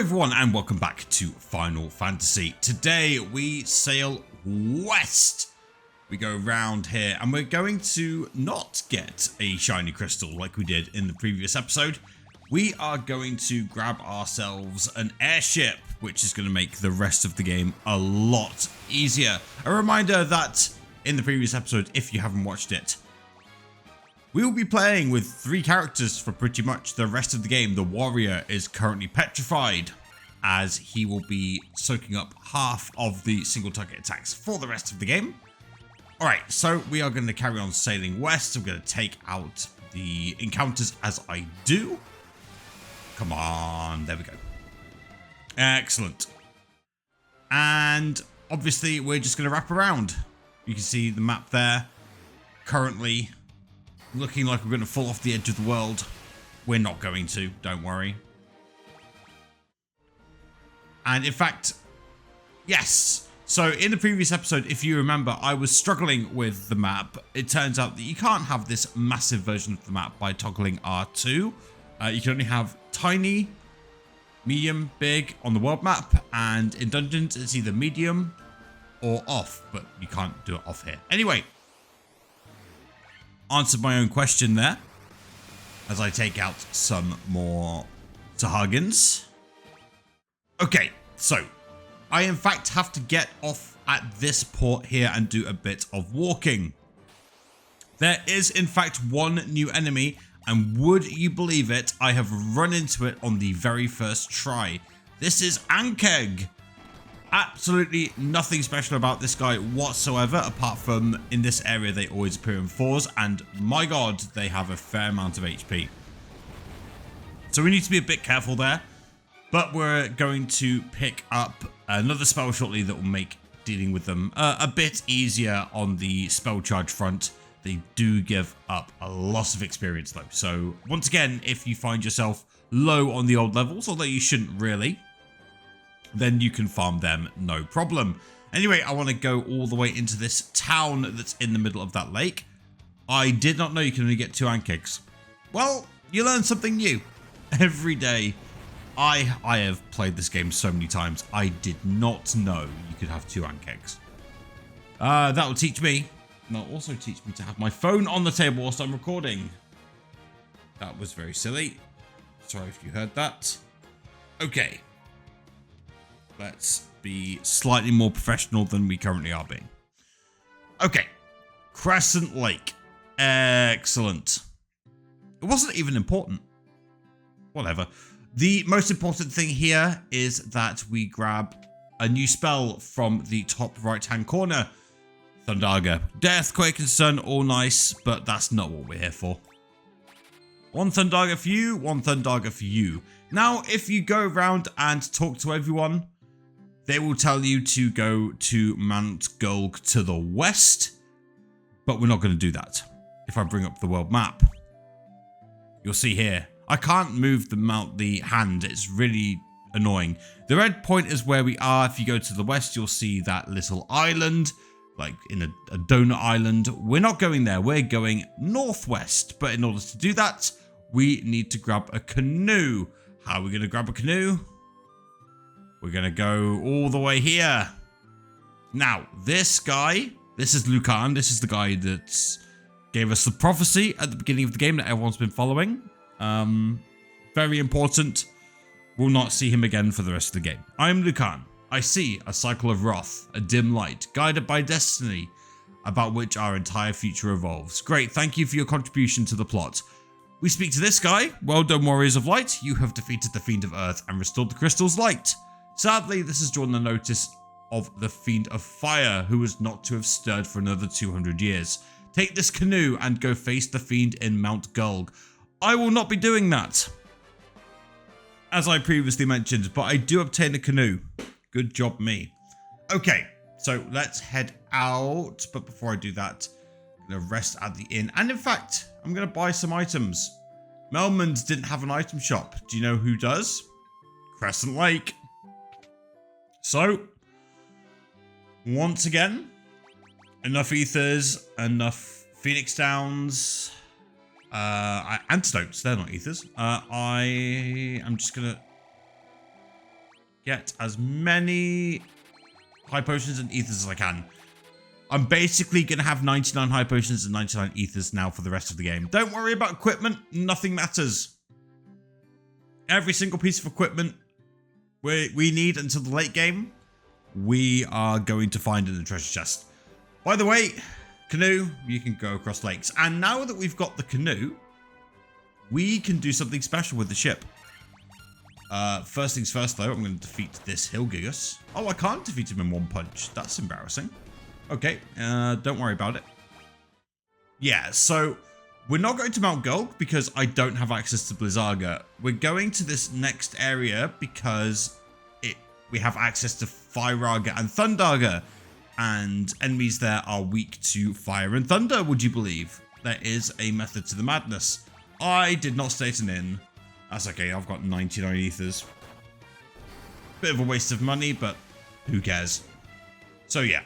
everyone and welcome back to Final Fantasy. Today we sail west. We go around here and we're going to not get a shiny crystal like we did in the previous episode. We are going to grab ourselves an airship, which is going to make the rest of the game a lot easier. A reminder that in the previous episode, if you haven't watched it, we will be playing with 3 characters for pretty much the rest of the game. The warrior is currently petrified, as he will be soaking up half of the single target attacks for the rest of the game. Alright, so we are going to carry on sailing west. I'm going to take out the encounters as I do. Come on, there we go. Excellent. And obviously we're just going to wrap around. You can see the map there. Currently looking like we're going to fall off the edge of the world. We're not going to, don't worry. And in fact, yes. So in the previous episode, if you remember, I was struggling with the map. It turns out that you can't have this massive version of the map by toggling R2. You can only have tiny, medium, big on the world map. And in dungeons, it's either medium or off, but you can't do it off here. Anyway, answered my own question there as I take out some more Sahagins. Okay, so I in fact have to get off at this port here and do a bit of walking. There is in fact one new enemy, and would you believe it, I have run into it on the very first try. This is Ankeg. Absolutely nothing special about this guy whatsoever, apart from in this area they always appear in 4s, and my god, they have a fair amount of HP. So we need to be a bit careful there, but we're going to pick up another spell shortly that will make dealing with them a bit easier on the spell charge front. They do give up a lot of experience though, so once again, if you find yourself low on the old levels, although you shouldn't really, then you can farm them no problem. Anyway, I want to go all the way into this town that's in the middle of that lake. I did not know you can only get 2 Ankegs. Well, you learn something new every day. I have played this game so many times. I did not know you could have 2 Ankegs. That will teach me. And that'll also teach me to have my phone on the table whilst I'm recording. That was very silly. Sorry if you heard that. Okay. Let's be slightly more professional than we currently are being. Okay. Crescent Lake. Excellent. It wasn't even important. Whatever. The most important thing here is that we grab a new spell from the top right-hand corner. Thundaga. Death, Quake and Sun, all nice, but that's not what we're here for. 1 Thundaga for you, 1 Thundaga for you. Now, if you go around and talk to everyone, they will tell you to go to Mount Gulg to the west, but we're not going to do that. If I bring up the world map, you'll see here, I can't move the hand. It's really annoying. The red point is where we are. If you go to the west, you'll see that little island, like in a donut island. We're not going there. We're going northwest, but in order to do that, we need to grab a canoe. How are we going to grab a canoe? We're going to go all the way here. Now, this guy, this is Lucan. This is the guy that gave us the prophecy at the beginning of the game that everyone's been following. Very important. We'll not see him again for the rest of the game. I am Lucan. I see a cycle of wrath, a dim light, guided by destiny, about which our entire future revolves. Great, thank you for your contribution to the plot. We speak to this guy. Well done, Warriors of Light. You have defeated the Fiend of Earth and restored the Crystal's light. Sadly, this has drawn the notice of the Fiend of Fire, who is not to have stirred for another 200 years. Take this canoe and go face the Fiend in Mount Gulg. I will not be doing that, as I previously mentioned, but I do obtain a canoe. Good job me. Okay, so let's head out, but before I do that, I'm going to rest at the inn. And in fact, I'm going to buy some items. Melman's didn't have an item shop. Do you know who does? Crescent Lake. So, once again, enough ethers, enough Phoenix Downs, antidotes, they're not ethers. I am just gonna get as many high potions and ethers as I can. I'm basically going to have 99 high potions and 99 ethers now for the rest of the game. Don't worry about equipment. Nothing matters. Every single piece of equipment we need until the late game, we are going to find in the treasure chest. By the way, canoe, you can go across lakes. And now that we've got the canoe, we can do something special with the ship. First things first, though, I'm going to defeat this Hillgigus. Oh, I can't defeat him in one punch. That's embarrassing. Okay, don't worry about it. Yeah, so we're not going to Mount Gulg because I don't have access to Blizzaga. We're going to this next area because we have access to Firaga and Thundaga. And enemies there are weak to fire and thunder, would you believe? There is a method to the madness. I did not state an inn. That's okay, I've got 99 ethers. Bit of a waste of money, but who cares? So yeah.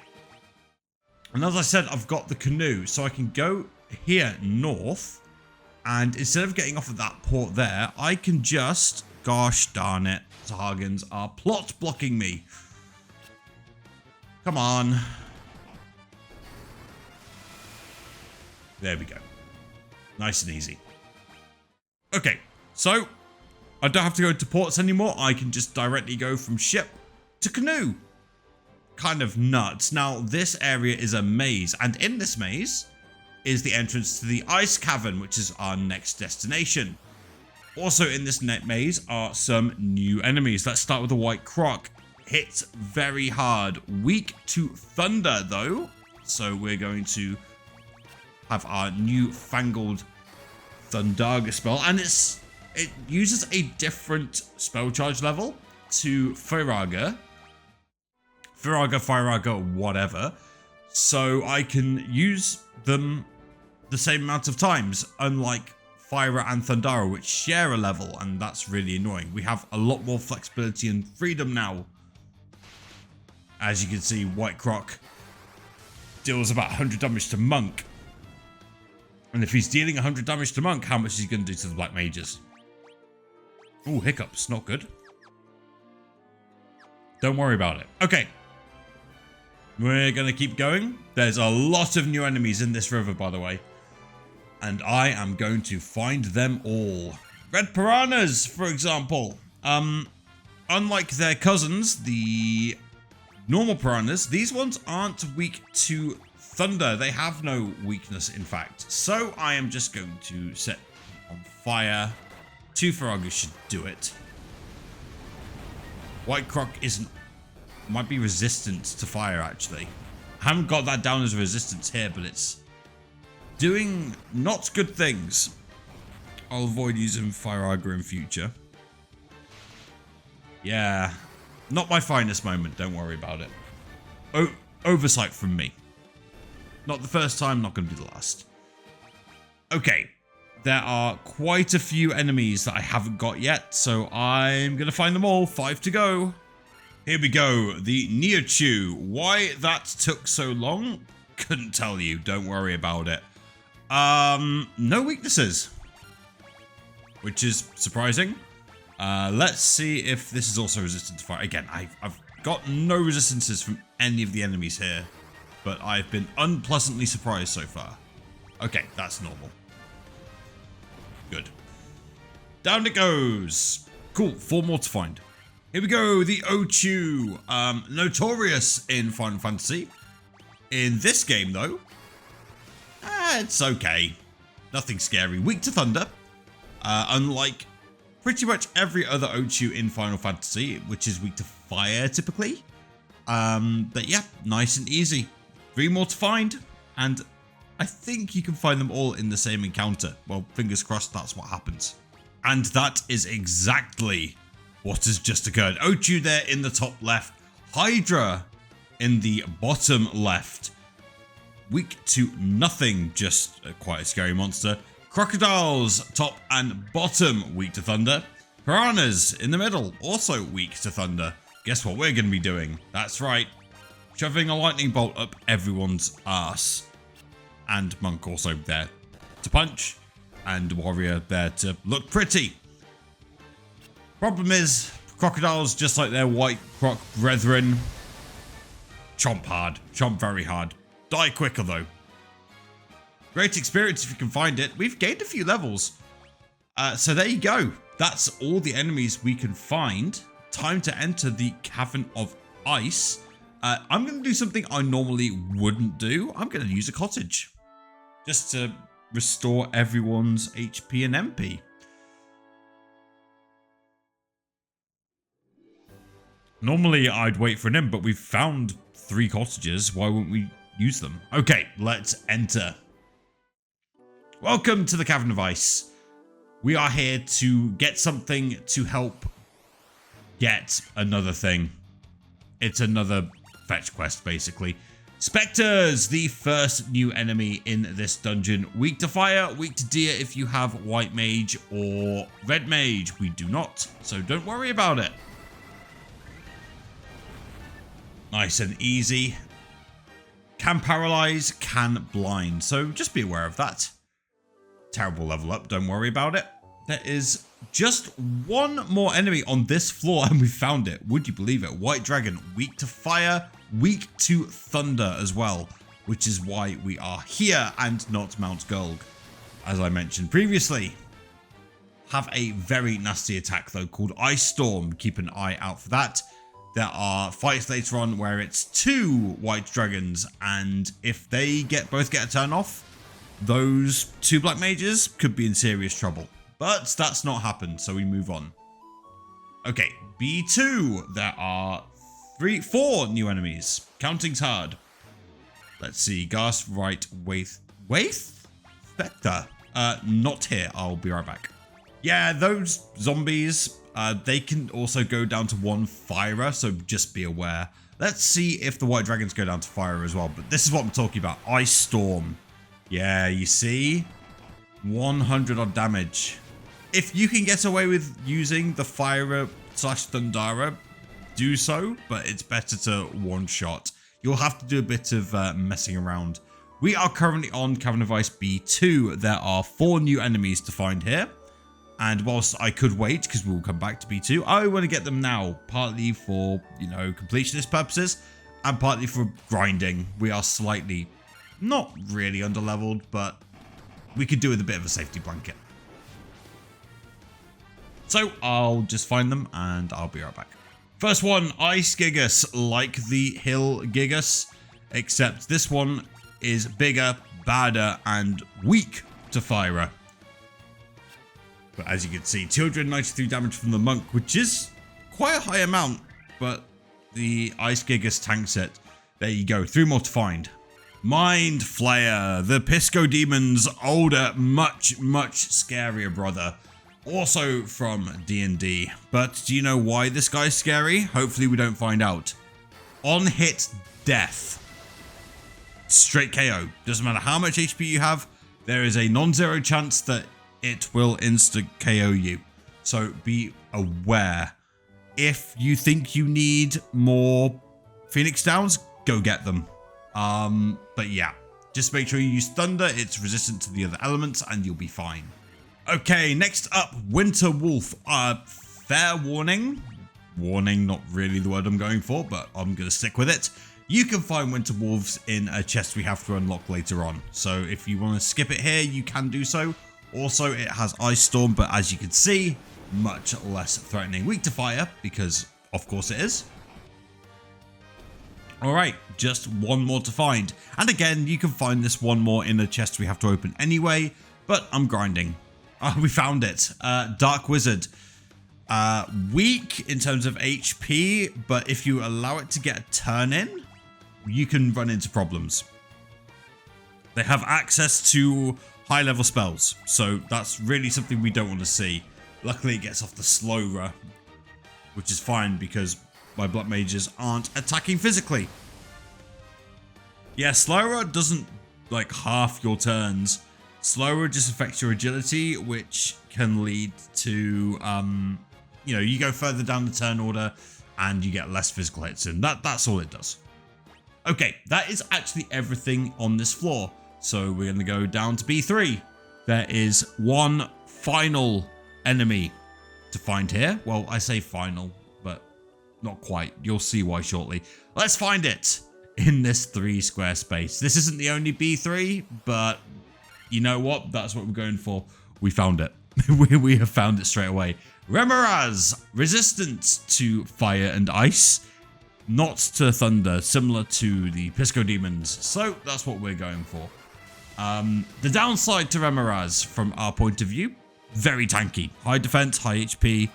And as I said, I've got the canoe, so I can go here north. And instead of getting off at that port there, I can just... Gosh darn it, Sahagins are plot blocking me. Come on. There we go. Nice and easy. Okay, so I don't have to go to ports anymore. I can just directly go from ship to canoe. Kind of nuts. Now, this area is a maze, and in this maze is the entrance to the ice cavern, which is our next destination. Also in this maze are some new enemies. Let's start with the white croc. Hits very hard. Weak to thunder, though. So we're going to have our new fangled Thundaga spell. And it uses a different spell charge level to Firaga. Firaga, whatever. So I can use them the same amount of times, unlike Fyra and Thundara, which share a level, and that's really annoying. We have a lot more flexibility and freedom now. As you can see, White Croc deals about 100 damage to Monk. And if he's dealing 100 damage to Monk, how much is he going to do to the Black Mages? Ooh, hiccups. Not good. Don't worry about it. Okay. We're going to keep going. There's a lot of new enemies in this river, by the way. And I am going to find them all. Red piranhas, for example. Unlike their cousins, the normal piranhas, these ones aren't weak to thunder. They have no weakness, in fact. So I am just going to set on fire. 2 Firaga should do it. White Croc might be resistant to fire, actually. I haven't got that down as a resistance here, but it's doing not good things. I'll avoid using Firaga in future. Yeah, not my finest moment, don't worry about it. Oversight from me. Not the first time, not going to be the last. Okay, there are quite a few enemies that I haven't got yet, so I'm going to find them all. 5 to go. Here we go, the Neochew. Why that took so long? Couldn't tell you, don't worry about it. No weaknesses, which is surprising. Let's see if this is also resistant to fire. Again, I've got no resistances from any of the enemies here, but I've been unpleasantly surprised so far. Okay, that's normal. Good. Down it goes. Cool, 4 more to find. Here we go, the Ochu. Notorious in Final Fantasy. In this game, though, it's okay. Nothing scary. Weak to thunder. Unlike pretty much every other Ochu in Final Fantasy, which is weak to fire, typically. But yeah, nice and easy. 3 more to find, and I think you can find them all in the same encounter. Well, fingers crossed that's what happens. And that is exactly what has just occurred. Ochu there in the top left. Hydra in the bottom left. Weak to nothing, just quite a scary monster. Crocodiles, top and bottom, weak to thunder. Piranhas in the middle, also weak to thunder. Guess what we're going to be doing? That's right, shoving a lightning bolt up everyone's ass. And Monk also there to punch, and Warrior there to look pretty. Problem is, Crocodiles, just like their white croc brethren, chomp hard. Chomp very hard. Die quicker, though. Great experience if you can find it. We've gained a few levels. So there you go. That's all the enemies we can find. Time to enter the Cavern of Ice. I'm going to do something I normally wouldn't do. I'm going to use a cottage. Just to restore everyone's HP and MP. Normally I'd wait for an imp, but we've found 3 cottages. Why wouldn't we use them? Okay, let's enter. Welcome to the Cavern of Ice. We are here to get something to help get another thing. It's another fetch quest, basically. Spectres, the first new enemy in this dungeon. Weak to fire, weak to deer if you have white mage or red mage. We do not, so don't worry about it. Nice and easy. Can paralyze, can blind, so just be aware of that. Terrible level up, don't worry about it. There is just one more enemy on this floor and we found it. Would you believe it? White dragon, weak to fire, weak to thunder as well, which is why we are here and not Mount Gulg, as I mentioned previously. Have a very nasty attack though called Ice Storm. Keep an eye out for that. There are fights later on where it's 2 white dragons, and if they both get a turn off, those 2 black mages could be in serious trouble. But that's not happened, so we move on. Okay, B2. There are 4 new enemies. Counting's hard. Let's see. Ghast, right, Waith? Spectre. Not here. I'll be right back. Yeah, those zombies, they can also go down to 1 firer, so just be aware. Let's see if the white dragons go down to fire as well, but this is what I'm talking about. Ice Storm. Yeah, you see? 100 odd damage. If you can get away with using the Firer / Thundara, do so, but it's better to one-shot. You'll have to do a bit of messing around. We are currently on Cavern of Ice B2. There are 4 new enemies to find here. And whilst I could wait, because we'll come back to B2, I want to get them now. Partly for, completionist purposes, and partly for grinding. We are slightly, not really underleveled, but we could do with a bit of a safety blanket. So I'll just find them and I'll be right back. First one, Ice Gigas, like the Hill Gigas, except this one is bigger, badder, and weak to fire. But as you can see, 293 damage from the monk, which is quite a high amount, but the Ice Gigas tanks it. There you go, 3 more to find. Mind Flayer, the Pisco Demon's older, much, much scarier brother. Also from D&D. But do you know why this guy's scary? Hopefully we don't find out. On hit death. Straight KO. Doesn't matter how much HP you have, there is a non-zero chance that it will insta-KO you. So be aware. If you think you need more Phoenix Downs, go get them. But yeah, just make sure you use Thunder. It's resistant to the other elements and you'll be fine. Okay, next up, Winter Wolf. Fair warning. Warning, not really the word I'm going for, but I'm going to stick with it. You can find Winter Wolves in a chest we have to unlock later on. So if you want to skip it here, you can do so. Also, it has Ice Storm, but as you can see, much less threatening. Weak to fire, because of course it is. Alright, just 1 more to find. And again, you can find this 1 more in a chest we have to open anyway, but I'm grinding. We found it. Dark Wizard. Weak in terms of HP, but if you allow it to get a turn in, you can run into problems. They have access to high level spells, so that's really something we don't want to see. Luckily it gets off the slower, which is fine because my blood mages aren't attacking physically. Yeah, slower doesn't like half your turns. Slower just affects your agility, which can lead to, you go further down the turn order and you get less physical hits in. That's all it does. Okay, that is actually everything on this floor. So we're going to go down to B3. There is 1 final enemy to find here. Well, I say final. not quite. You'll see why shortly. Let's find it in this 3 square space. This isn't the only B3, but you know what? That's what we're going for. We found it. we have found it straight away. Remaster, resistant to fire and ice, not to thunder, similar to the Pisco Demons. So that's what we're going for. The downside to Remaster, from our point of view, very tanky. High defense, high HP,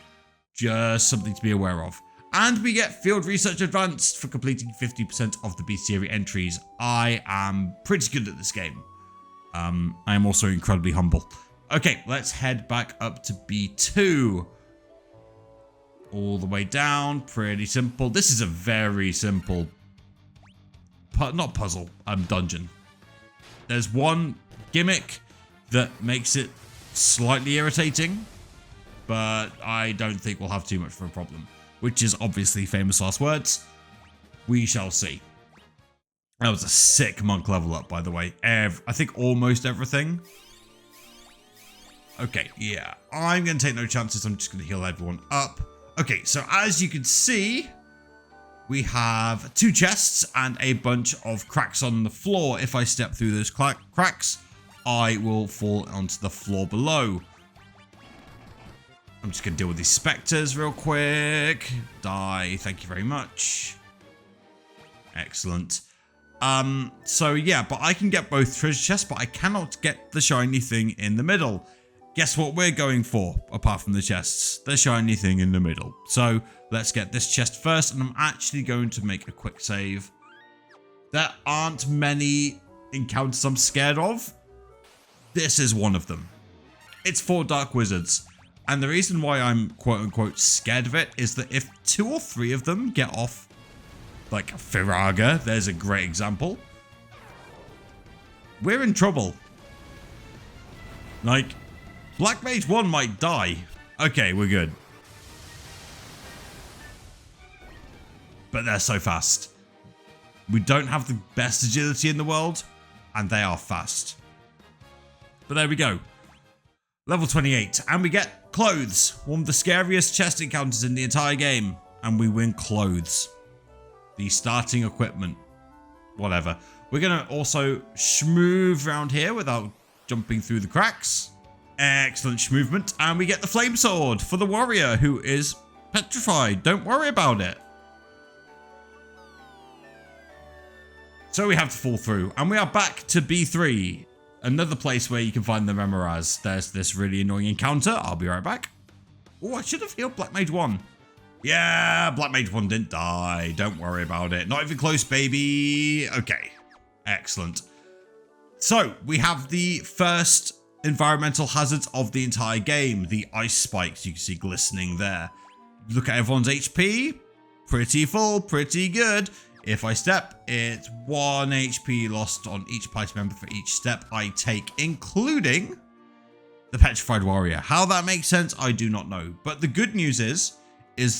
just something to be aware of. And we get Field Research Advanced for completing 50% of the bestiary entries. I am pretty good at this game. I am also incredibly humble. Okay, let's head back up to B2. All the way down, pretty simple. This is a very simple, not puzzle, dungeon. There's one gimmick that makes it slightly irritating, but I don't think we'll have too much of a problem, which is obviously famous last words. We shall see. That was a sick monk level up, by the way. I think almost everything. Okay, yeah. I'm going to take no chances. I'm just going to heal everyone up. Okay, so as you can see, we have 2 chests and a bunch of cracks on the floor. If I step through those cracks, I will fall onto the floor below. I'm just going to deal with these specters real quick. Die, thank you very much. Excellent. So yeah, but I can get both treasure chests, but I cannot get the shiny thing in the middle. Guess what we're going for, apart from the chests? The shiny thing in the middle. So let's get this chest first, and I'm actually going to make a quick save. There aren't many encounters I'm scared of. This is one of them. It's 4 Dark Wizards. And the reason why I'm quote-unquote scared of it is that if 2 or 3 of them get off, like Firaga, there's a great example, we're in trouble. Like, Black Mage 1 might die. Okay, we're good. But they're so fast. We don't have the best agility in the world, and they are fast. But there we go. Level 28, and we get clothes. One of the scariest chest encounters in the entire game, and we win clothes. The starting equipment. Whatever. We're going to also schmoove around here without jumping through the cracks. Excellent schmovement. And we get the flame sword for the warrior who is petrified. Don't worry about it. So we have to fall through. And we are back to B3. Another place where you can find the Remaster. There's this really annoying encounter. I'll be right back. Oh, I should have healed Black Mage 1. Yeah, Black Mage 1 didn't die. Don't worry about it. Not even close, baby. Okay. Excellent. So, we have the first environmental hazards of the entire game. The ice spikes you can see glistening there. Look at everyone's HP. Pretty full, pretty good. If I step, it's 1 HP lost on each party member for each step I take, including the Petrified Warrior. How that makes sense, I do not know. But the good news is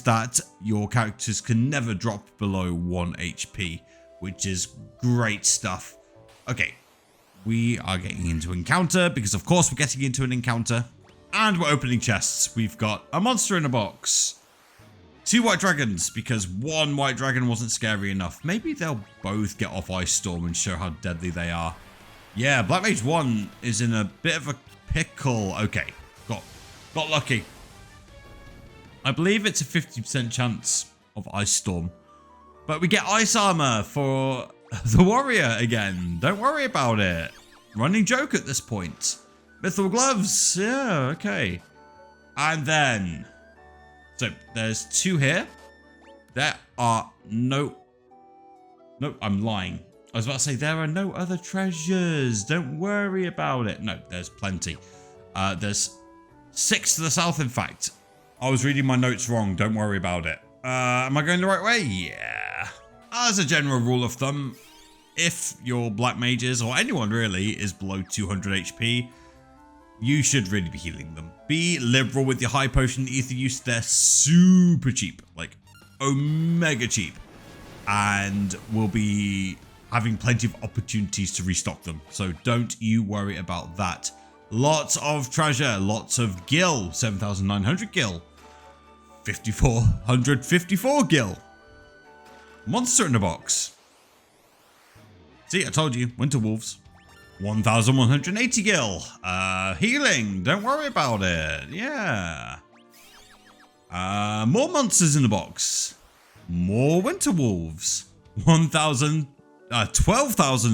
that your characters can never drop below 1 HP, which is great stuff. Okay, we are getting into encounter because of course we're getting into an encounter, and we're opening chests. We've got a monster in a box, 2 white dragons because 1 white dragon wasn't scary enough. Maybe they'll both get off Ice Storm and show how deadly they are. Yeah, Black Mage 1 is in a bit of a pickle. Okay, got lucky. I believe it's a 50% chance of Ice Storm. But we get Ice Armor for the Warrior again. Don't worry about it. Running joke at this point. Mithril Gloves. Yeah, okay. And then... So, there's 2 here. There are no... No, I'm lying. I was about to say, there are no other treasures. Don't worry about it. No, there's plenty. There's 6 to the south, in fact. I was reading my notes wrong. Don't worry about it. Am I going the right way? Yeah. As a general rule of thumb, if your black mages, or anyone really, is below 200 HP, you should really be healing them. Be liberal with your high potion ether use. They're super cheap. Like, omega cheap. And we'll be having plenty of opportunities to restock them. So don't you worry about that. Lots of treasure. Lots of gil. 7,900 gil. 5,454 gil. Monster in the box. See, I told you, winter wolves. 1,180 gil. Healing, don't worry about it. Yeah. More monsters in the box. More winter wolves. 12,000,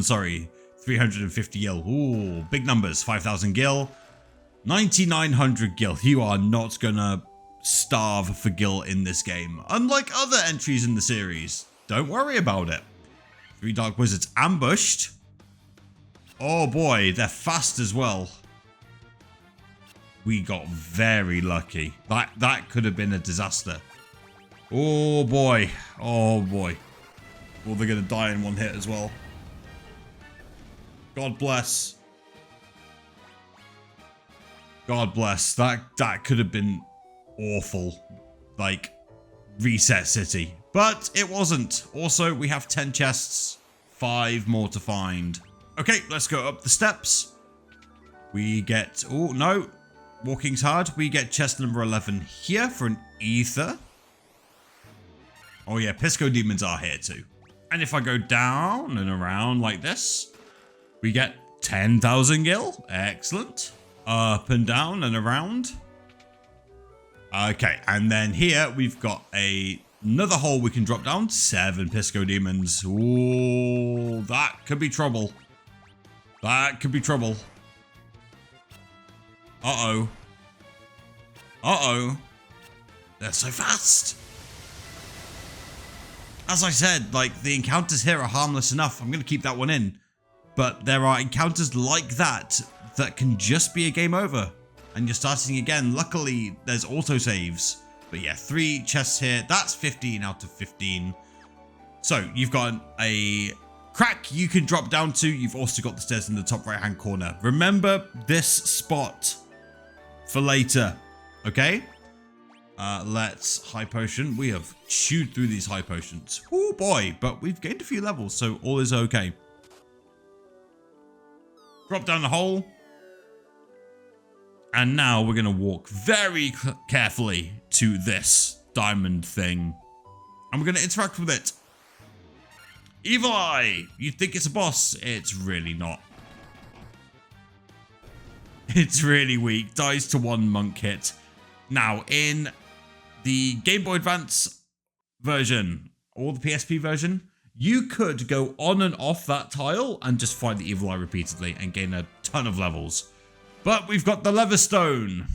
sorry. 350 gil. Ooh, big numbers. 5,000 gil. 9,900 gil. You are not gonna starve for gil in this game. Unlike other entries in the series. Don't worry about it. 3 dark wizards ambushed. Oh boy, they're fast as well. We got very lucky. That could have been a disaster. Oh boy. Oh boy. Well, they're going to die in one hit as well. God bless. God bless. That could have been awful. Like, reset city. But it wasn't. Also, we have 10 chests. 5 more to find. Okay, let's go up the steps. We get... Oh, no. Walking's hard. We get chest number 11 here for an ether. Oh yeah, Pisco demons are here too. And if I go down and around like this, we get 10,000 gil. Excellent. Up and down and around. Okay, and then here we've got another hole we can drop down. 7 Pisco demons. Ooh, that could be trouble. That could be trouble. Uh-oh. Uh-oh. They're so fast. As I said, like, the encounters here are harmless enough. I'm going to keep that one in. But there are encounters like that that can just be a game over. And you're starting again. Luckily, there's autosaves. But yeah, 3 chests here. That's 15 out of 15. So, you've got a crack you can drop down to. You've also got the stairs in the top right-hand corner. Remember this spot for later. Okay? Let's high potion. We have chewed through these high potions. Oh boy, but we've gained a few levels, so all is okay. Drop down the hole. And now we're going to walk very carefully to this diamond thing. And we're going to interact with it. Evil Eye! You think it's a boss? It's really not. It's really weak. Dies to 1 monk hit. Now, in the Game Boy Advance version, or the PSP version, you could go on and off that tile and just fight the Evil Eye repeatedly and gain a ton of levels. But we've got the levistone.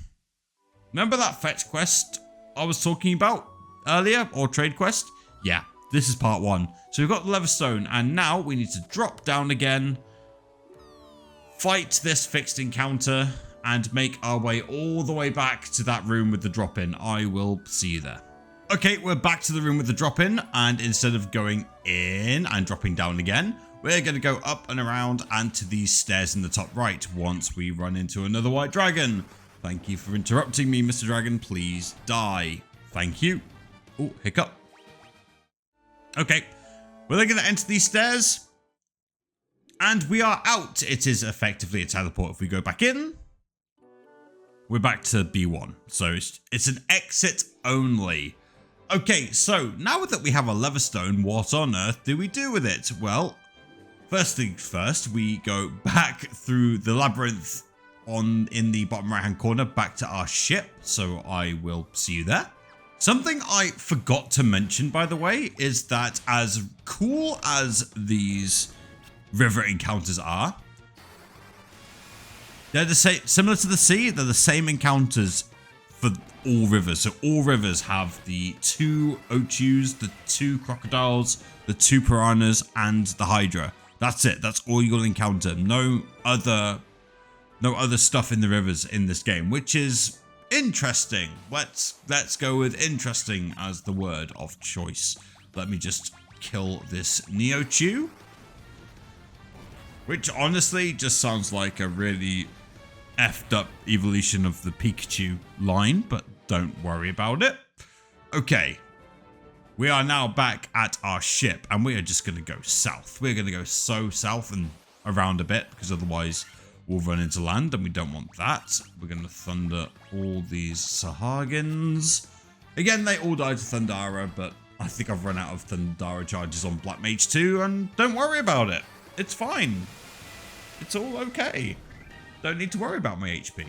Remember that fetch quest I was talking about earlier, or trade quest? Yeah, this is part 1. So we've got the levistone, and now we need to drop down again, fight this fixed encounter, and make our way all the way back to that room with the drop-in. I will see you there. Okay, we're back to the room with the drop-in, and instead of going in and dropping down again, we're going to go up and around and to these stairs in the top right once we run into another white dragon. Thank you for interrupting me, Mr. Dragon. Please die. Thank you. Oh, hiccup. Okay, we're then going to enter these stairs, and we are out. It is effectively a teleport. If we go back in, we're back to B1. So it's an exit only. Okay, so now that we have a levistone, what on earth do we do with it? Well, first things first, we go back through the labyrinth in the bottom right hand corner back to our ship. So I will see you there. Something I forgot to mention, by the way, is that as cool as these river encounters are, they're the same, similar to the sea, they're the same encounters for all rivers. So all rivers have the 2 Ochus, the 2 crocodiles, the 2 piranhas, and the hydra. That's it. That's all you'll encounter. No other stuff in the rivers in this game, which is interesting. Let's go with interesting as the word of choice. Let me just kill this Neochew, which honestly just sounds like a really effed up evolution of the Pikachu line, but don't worry about it. Okay, we are now back at our ship, and we are just going to go south. We're going to go so south and around a bit, because otherwise we'll run into land, and we don't want that. We're going to thunder all these Sahagins. Again, they all died to Thundara, but I think I've run out of Thundara charges on Black Mage 2, and don't worry about it. It's fine. It's all okay. Don't need to worry about my HP.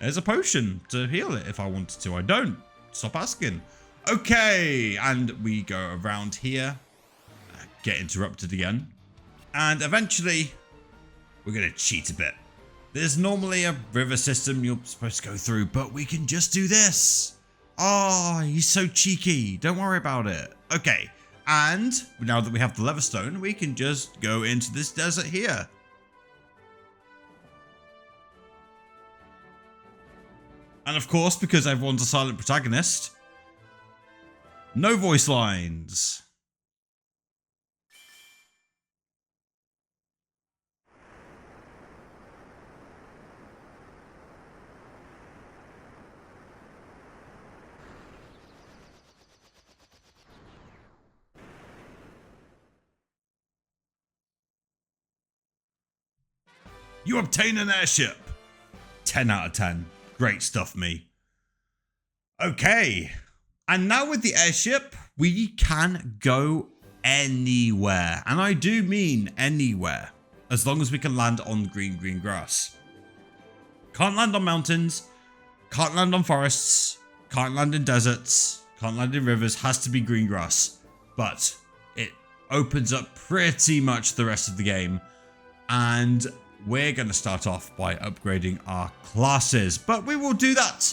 There's a potion to heal it if I wanted to. I don't. Stop asking. Okay, and we go around here. Get interrupted again. And eventually, we're going to cheat a bit. There's normally a river system you're supposed to go through, but we can just do this. Oh, he's so cheeky. Don't worry about it. Okay, and now that we have the levistone, we can just go into this desert here. And of course, because everyone's a silent protagonist, no voice lines. You obtain an airship. 10 out of 10. Great stuff, me. Okay. And now with the airship, we can go anywhere. And I do mean anywhere. As long as we can land on green grass. Can't land on mountains. Can't land on forests. Can't land in deserts. Can't land in rivers. Has to be green grass. But it opens up pretty much the rest of the game. And we're going to start off by upgrading our classes, but we will do that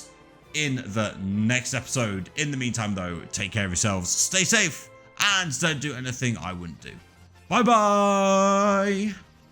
in the next episode. In the meantime, though, take care of yourselves, stay safe, and don't do anything I wouldn't do. Bye-bye!